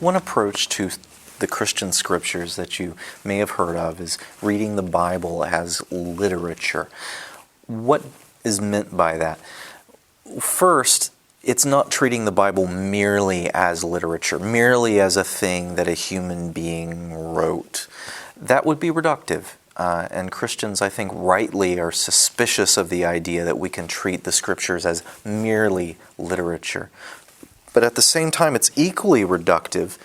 One approach to the Christian scriptures that you may have heard of is reading the Bible as literature. What is meant by that? First, it's not treating the Bible merely as literature, merely as a thing that a human being wrote. That would be reductive. And Christians, I think, rightly are suspicious of the idea that we can treat the scriptures as merely literature. But at the same time, it's equally reductive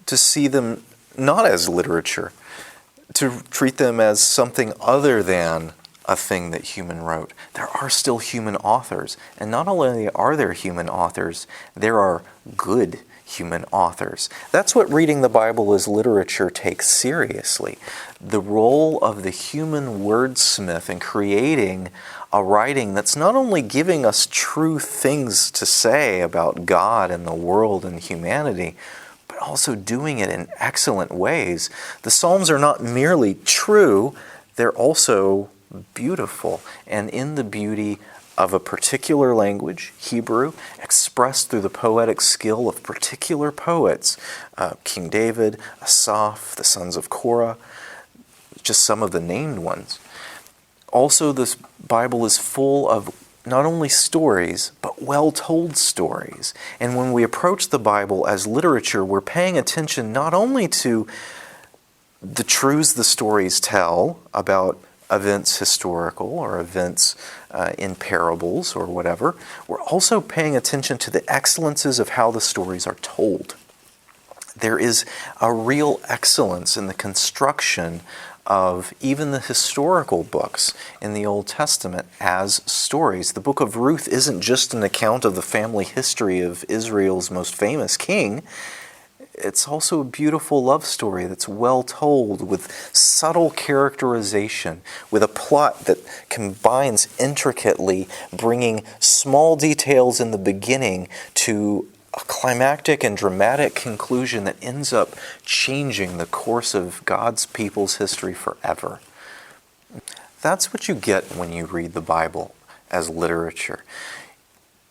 to see them not as literature, to treat them as something other than a thing that human wrote. There are still human authors, and not only are there human authors, there are good human authors. That's what reading the Bible as literature takes seriously. The role of the human wordsmith in creating a writing that's not only giving us true things to say about God and the world and humanity, but also doing it in excellent ways. The Psalms are not merely true, they're also beautiful, and in the beauty of a particular language, Hebrew, expressed through the poetic skill of particular poets, King David, Asaph, the sons of Korah, just some of the named ones. Also, this Bible is full of not only stories, but well-told stories. And when we approach the Bible as literature, we're paying attention not only to the truths the stories tell about events historical or events in parables or whatever, we're also paying attention to the excellences of how the stories are told. There is a real excellence in the construction of even the historical books in the Old Testament as stories. The book of Ruth isn't just an account of the family history of Israel's most famous king. It's also a beautiful love story that's well told, with subtle characterization, with a plot that combines intricately, bringing small details in the beginning to a climactic and dramatic conclusion that ends up changing the course of God's people's history forever. That's what you get when you read the Bible as literature.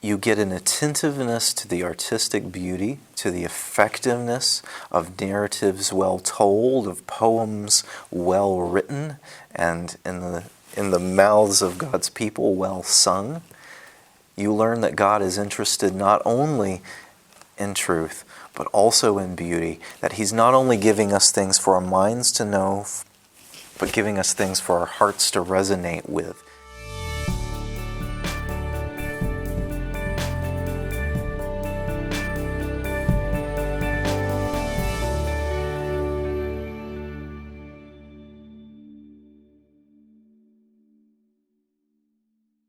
You get an attentiveness to the artistic beauty, to the effectiveness of narratives well told, of poems well written, and in the mouths of God's people well sung. You learn that God is interested not only in truth, but also in beauty, that He's not only giving us things for our minds to know, but giving us things for our hearts to resonate with.